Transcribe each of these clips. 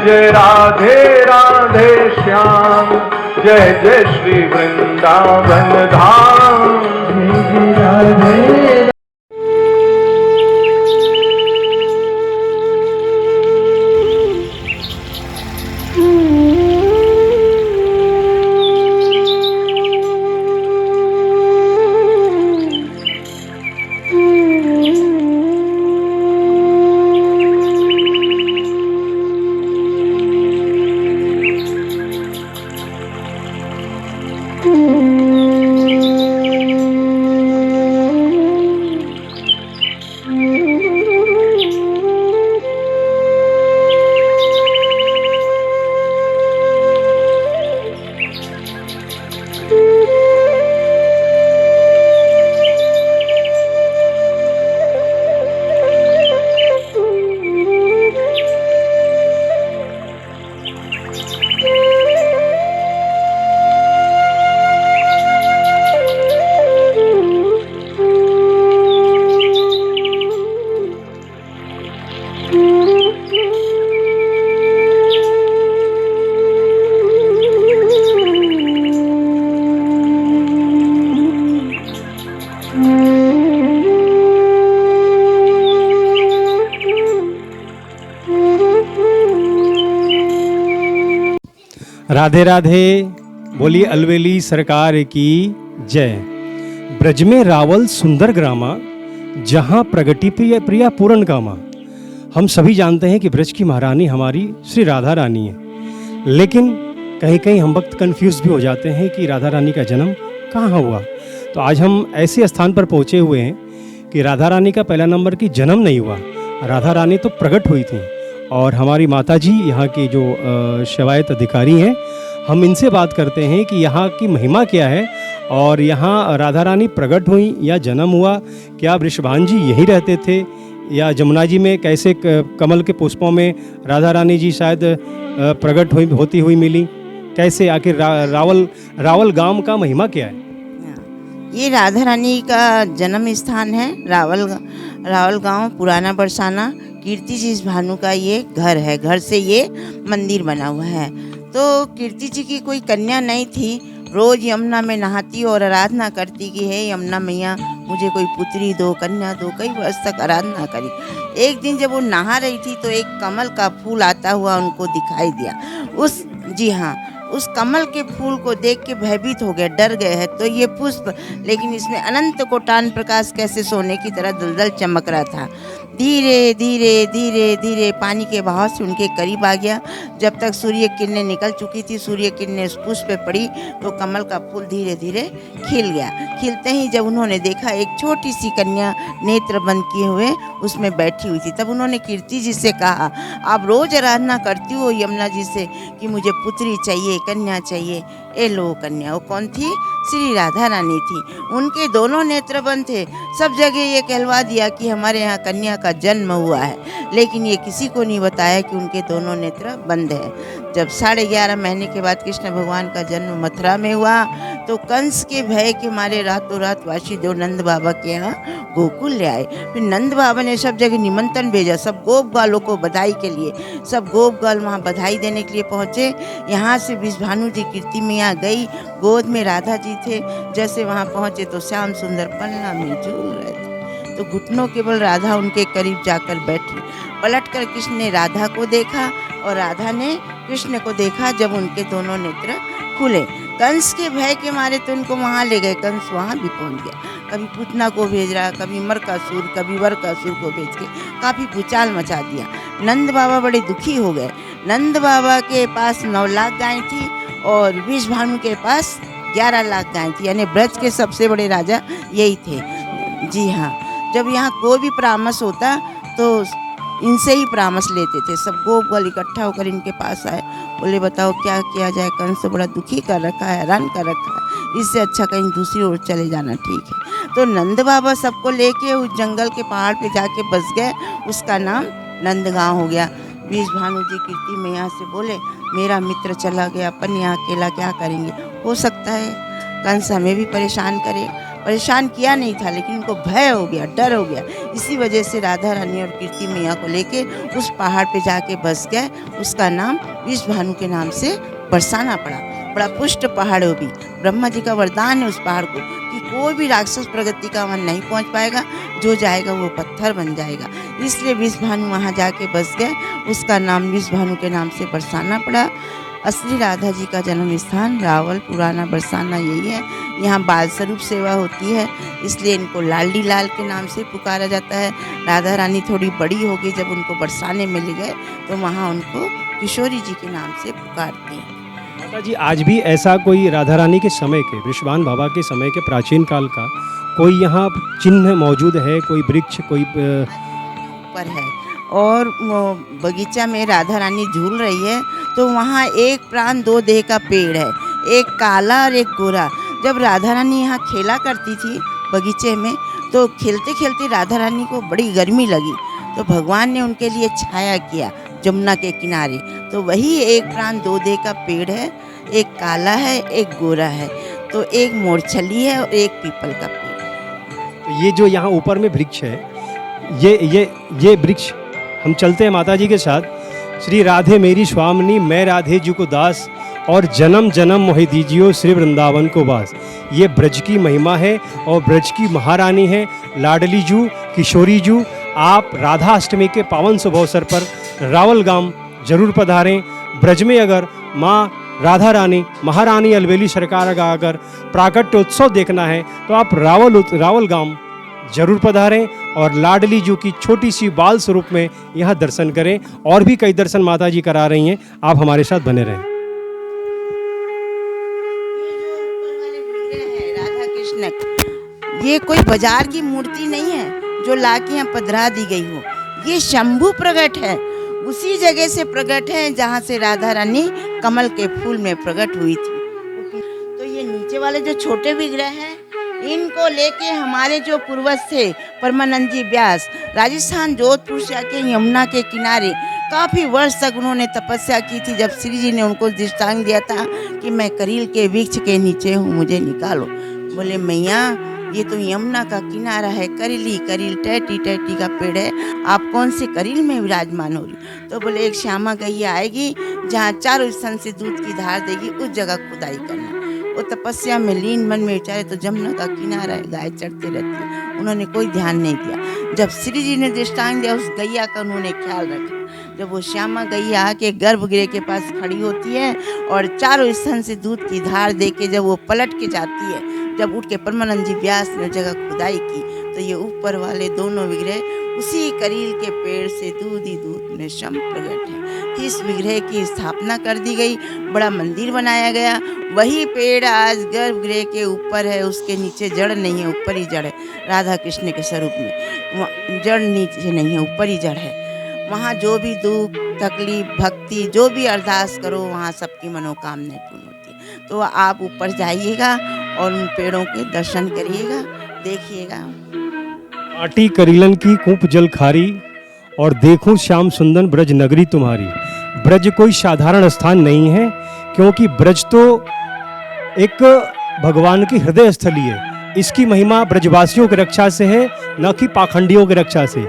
जय राधे राधे श्याम, जय जय श्री वृंदावन धाम। जय राधे राधे राधे, बोली अलवेली सरकार की जय। ब्रज में रावल सुंदर ग्रामा, जहाँ प्रगति प्रिया पूर्ण कामा। हम सभी जानते हैं कि ब्रज की महारानी हमारी श्री राधा रानी है, लेकिन कहीं कहीं हम वक्त कन्फ्यूज़ भी हो जाते हैं कि राधा रानी का जन्म कहाँ हुआ। तो आज हम ऐसे स्थान पर पहुँचे हुए हैं कि राधा रानी का पहला नंबर की जन्म नहीं हुआ, राधा रानी तो प्रकट हुई थी। और हमारी माता जी यहाँ की जो सेवायत अधिकारी हैं, हम इनसे बात करते हैं कि यहाँ की महिमा क्या है और यहाँ राधा रानी प्रकट हुई या जन्म हुआ। क्या वृषभान जी यहीं रहते थे या जमुना जी में कैसे कमल के पुष्पों में राधा रानी जी शायद प्रकट होती हुई मिली, कैसे आखिर रावल गांव का महिमा क्या है? ये राधा रानी का जन्म स्थान है। रावल गांव पुराना बरसाना, कीर्ति जी भानु का ये घर है। घर से ये मंदिर बना हुआ है। तो कीर्ति जी की कोई कन्या नहीं थी। रोज यमुना में नहाती और आराधना करती कि हे यमुना मैया मुझे कोई पुत्री दो, कन्या दो। कई वर्ष तक आराधना करी। एक दिन जब वो नहा रही थी तो एक कमल का फूल आता हुआ उनको दिखाई दिया। उस कमल के फूल को देख के भयभीत हो गए, डर गए हैं। तो ये पुष्प, लेकिन इसमें अनंत कोटान प्रकाश कैसे सोने की तरह दलदल चमक रहा था। धीरे धीरे धीरे धीरे पानी के बहाव से उनके करीब आ गया। जब तक सूर्य किरणें निकल चुकी थी, सूर्य किरणें उस पुष्प पे पड़ी तो कमल का फूल धीरे धीरे खिल गया। खिलते ही जब उन्होंने देखा, एक छोटी सी कन्या नेत्र बंद किए हुए उसमें बैठी हुई थी। तब उन्होंने कीर्ति जी से कहा, आप रोज आराधना करती हो यमुना जी से कि मुझे पुत्री चाहिए, कन्या चाहिए। ए लो कन्या। वो कौन थी? श्री राधा रानी थी। उनके दोनों नेत्र बंद थे। सब जगह ये कहलवा दिया कि हमारे यहाँ कन्या का जन्म हुआ है, लेकिन ये किसी को नहीं बताया कि उनके दोनों नेत्र बंद है। जब 11.5 महीने के बाद कृष्ण भगवान का जन्म मथुरा में हुआ तो कंस के भय के मारे रातों रात वासुदेव नंद बाबा के यहाँ गोकुल ले आए। फिर नंद बाबा ने सब जगह निमंत्रण भेजा, सब गोप गालों को बधाई के लिए। सब गोप गाल वहाँ बधाई देने के लिए पहुँचे। यहाँ से विषभानु जी कीर्ति मैया गई, गोद में राधा जी थे। जैसे वहाँ पहुँचे तो श्याम सुंदर पलना में झूल रहे थे। तो घुटनों के बल राधा उनके करीब जाकर बैठी। पलटकर कृष्ण ने राधा को देखा और राधा ने कृष्ण को देखा। जब उनके दोनों नेत्र खुले, कंस के भय के मारे तो उनको वहाँ ले गए। कंस वहाँ भी पहुँच गया। कभी पूतना को भेज रहा, कभी मरकासुर, कभी वरकासुर को भेज के काफ़ी भूचाल मचा दिया। नंद बाबा बड़े दुखी हो गए। नंद बाबा के पास 9 लाख गायें थी और विषभानु के पास 11 लाख गायें थी। यानी ब्रज के सबसे बड़े राजा यही थे। जी हाँ, जब यहाँ कोई भी परामर्श होता तो इनसे ही परामर्श लेते थे। सब गोपगल इकट्ठा होकर इनके पास आए, बोले बताओ क्या किया जाए, कंस तो बड़ा दुखी कर रखा है, हैरान कर रखा है, इससे अच्छा कहीं दूसरी ओर चले जाना ठीक है। तो नंद बाबा सबको लेके उस जंगल के पहाड़ पे जाके बस गए। उसका नाम नंदगांव हो गया। विषभानु जी कीर्ति मैया से बोले, मेरा मित्र चला गया, अपन यहाँ अकेला क्या करेंगे, हो सकता है कंस हमें भी परेशान करे। परेशान किया नहीं था, लेकिन उनको भय हो गया, डर हो गया। इसी वजह से राधा रानी और कीर्ति मैया को लेके उस पहाड़ पे जाके बस गए। उसका नाम विषभानु के नाम से बरसाना पड़ा। बड़ा पुष्ट पहाड़ है वो भी। ब्रह्मा जी का वरदान है उस पहाड़ को कि कोई भी राक्षस प्रगति का वहाँ नहीं पहुँच पाएगा, जो जाएगा वो पत्थर बन जाएगा। इसलिए विषभानु वहाँ जाके बस गए। उसका नाम विषभानु के नाम से बरसाना पड़ा। असली राधा जी का जन्म स्थान रावल पुराना बरसाना यही है। यहाँ बाल स्वरूप सेवा होती है, इसलिए इनको लाडली लाल के नाम से पुकारा जाता है। राधा रानी थोड़ी बड़ी हो गई, जब उनको बरसाने में ले गए तो वहाँ उनको किशोरी जी के नाम से पुकारते हैं। माता जी, आज भी ऐसा कोई राधा रानी के समय के, वृषभान बाबा के समय के प्राचीन काल का कोई यहाँ चिन्ह मौजूद है? कोई वृक्ष, कोई पर है और वो बगीचा में राधा रानी झूल रही है, तो वहाँ एक प्राण दो देह का पेड़ है, एक काला और एक गोरा। जब राधा रानी यहाँ खेला करती थी बगीचे में, तो खेलते खेलते राधा रानी को बड़ी गर्मी लगी, तो भगवान ने उनके लिए छाया किया जमुना के किनारे। तो वही एक प्राण दो देह का पेड़ है, एक काला है, एक गोरा है, तो एक मोरछली है और एक पीपल का पेड़। तो ये जो यहाँ ऊपर में वृक्ष है, ये वृक्ष, हम चलते हैं माता जी के साथ। श्री राधे मेरी स्वामिनी, मैं राधे जी को दास, और जन्म जन्म मोहि दीजियो श्री वृंदावन को वास। ये ब्रज की महिमा है और ब्रज की महारानी है लाडली जू, किशोरी जू। आप राधा अष्टमी के पावन शुभ अवसर पर रावल गांव जरूर पधारें। ब्रज में अगर माँ राधा रानी महारानी अलवेली सरकार का अगर प्राकट्योत्सव देखना है तो आप रावल गांव जरूर पधारें और लाडली जू की छोटी सी बाल स्वरूप में यहाँ दर्शन करें। और भी कई दर्शन माता जी करा रही हैं, आप हमारे साथ बने रहें। राधा कृष्ण, ये कोई बाजार की मूर्ति नहीं है जो लाके यहाँ पधरा दी गई हो। ये शंभु प्रकट है, उसी जगह से प्रकट है जहाँ से राधा रानी कमल के फूल में प्रकट हुई थी। तो ये नीचे वाले जो छोटे विग्रह हैं, इनको लेके हमारे जो पूर्वज थे परमानंद जी व्यास, राजस्थान जोधपुर से आके यमुना के किनारे काफ़ी वर्ष तक उन्होंने तपस्या की थी। जब श्री जी ने उनको दृष्टांत दिया था कि मैं करील के वृक्ष के नीचे हूँ, मुझे निकालो। बोले मैया, ये तो यमुना का किनारा है, करीली करील टैटी टैटी का पेड़ है, आप कौन से करील में विराजमान हो रही? तो बोले एक श्यामा गैया आएगी जहाँ चारों स्तन से दूध की धार देगी, उस जगह खुदाई करना। वो तपस्या में लीन मन में विचारे तो जमुना का किनारा है, गाय चढ़ती रहती है, उन्होंने कोई ध्यान नहीं दिया। जब श्री जी ने दृष्टांत दिया, उस गैया का उन्होंने ख्याल रखा। जब वो श्यामा गैया आके गर्भगृह के पास खड़ी होती है और चारों स्तन से दूध की धार दे के जब वो पलट के जाती है, जब उठ के परमानंद जी व्यास ने जगह खुदाई की, तो ये ऊपर वाले दोनों विग्रह उसी करील के पेड़ से दूध ही दूध में शम प्रकट है। इस विग्रह की स्थापना कर दी गई, बड़ा मंदिर बनाया गया। वही पेड़ आज गर्भगृह के ऊपर है, उसके नीचे जड़ नहीं है, ऊपर ही जड़ है। राधा कृष्ण के स्वरूप में जड़ नीचे नहीं है, ऊपर ही जड़ है। वहाँ जो भी दुख तकलीफ भक्ति जो भी अरदास करो, वहाँ सबकी मनोकामनाएं पूर्ण होती है। तो आप ऊपर जाइएगा और उन पेड़ों के दर्शन करिएगा, देखिएगा। आटी करीलन की कूप जल खारी, और देखूं श्याम सुंदर ब्रज नगरी तुम्हारी। ब्रज कोई साधारण स्थान नहीं है, क्योंकि ब्रज तो एक भगवान की हृदय स्थली है। इसकी महिमा ब्रजवासियों की रक्षा से है, न कि पाखंडियों की रक्षा से।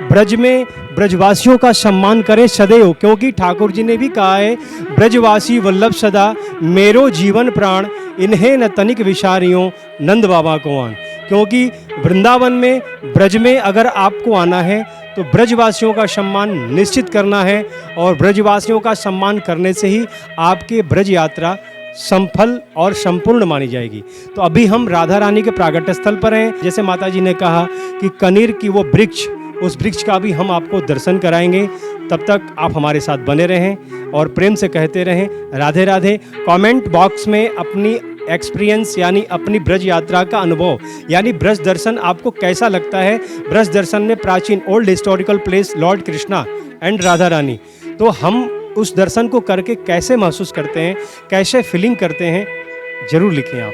ब्रज में ब्रजवासियों का सम्मान करें सदैव, क्योंकि ठाकुर जी ने भी कहा है, ब्रजवासी वल्लभ सदा मेरो जीवन प्राण, इन्हें न तनिक विचारियों नंद बाबा को आन। क्योंकि वृंदावन में ब्रज में अगर आपको आना है तो ब्रजवासियों का सम्मान निश्चित करना है, और ब्रजवासियों का सम्मान करने से ही आपके ब्रज यात्रा संफल और संपूर्ण मानी जाएगी। तो अभी हम राधा रानी के प्रागट्य स्थल पर हैं। जैसे माता जी ने कहा कि कनीर की वो वृक्ष, उस वृक्ष का भी हम आपको दर्शन कराएंगे। तब तक आप हमारे साथ बने रहें और प्रेम से कहते रहें राधे राधे। कमेंट बॉक्स में अपनी एक्सपीरियंस यानी अपनी ब्रज यात्रा का अनुभव यानी ब्रज दर्शन आपको कैसा लगता है। ब्रज दर्शन में प्राचीन old historical place lord Krishna and Radha Rani, तो हम उस दर्शन को करके कैसे महसूस करते हैं, कैसे फीलिंग करते हैं, जरूर लिखें आप।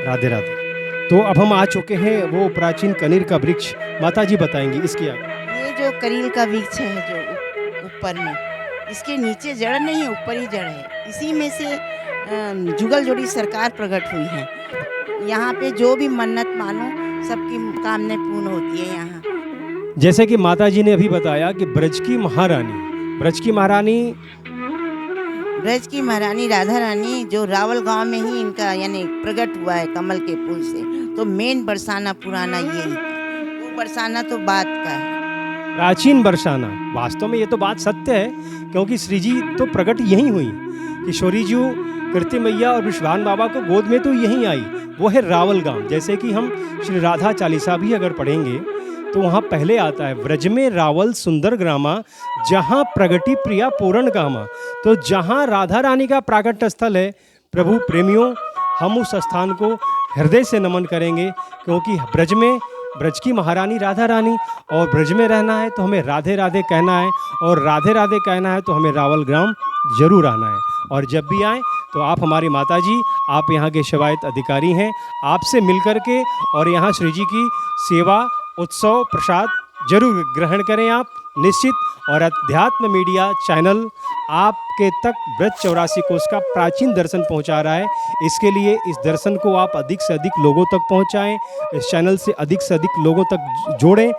राधे राधे। तो अब हम आ चुके हैं वो प्राचीन कनीर का वृक्ष, माता जी बताएंगी इसकी आगे। ये जो करील का वृक्ष है जो ऊपर में, इसके नीचे जड़ नहीं है, ऊपर ही जड़ है। इसी में से जुगल जोड़ी सरकार प्रकट हुई है। यहाँ पे जो भी मन्नत मानो सबकी कामनाएं पूर्ण होती है यहाँ। जैसे कि माता जी ने अभी बताया कि ब्रज की महारानी, ब्रज की महारानी ब्रज की महारानी राधा रानी जो रावल गांव में ही इनका यानी प्रकट हुआ है कमल के फूल से, तो मेन बरसाना पुराना यही था। वो बरसाना तो बात का है। प्राचीन बरसाना, वास्तव में ये तो बात सत्य है, क्योंकि श्री जी तो प्रकट यहीं हुई। किशोरी जी कृति मैया और विश्वान बाबा को गोद में तो यहीं आई, वो है रावल गांव। जैसे कि हम श्री राधा चालीसा भी अगर पढ़ेंगे तो वहाँ पहले आता है ब्रज में रावल सुंदर ग्रामा, जहाँ प्रगति प्रिया पूर्ण कामा। तो जहाँ राधा रानी का प्राकट स्थल है, प्रभु प्रेमियों, हम उस स्थान को हृदय से नमन करेंगे, क्योंकि ब्रज में ब्रज की महारानी राधा रानी, और ब्रज में रहना है तो हमें राधे राधे कहना है, और राधे राधे कहना है तो हमें रावल ग्राम जरूर आना है। और जब भी आएँ तो आप हमारी माता जी, आप यहाँ के सेवायत अधिकारी हैं, आपसे मिल कर के और यहाँ श्री जी की सेवा, उत्सव, प्रसाद जरूर ग्रहण करें आप निश्चित। और अध्यात्म मीडिया चैनल आपके तक ब्रज 84 कोस का प्राचीन दर्शन पहुंचा रहा है। इसके लिए इस दर्शन को आप अधिक से अधिक लोगों तक पहुंचाएं, इस चैनल से अधिक लोगों तक जोड़ें।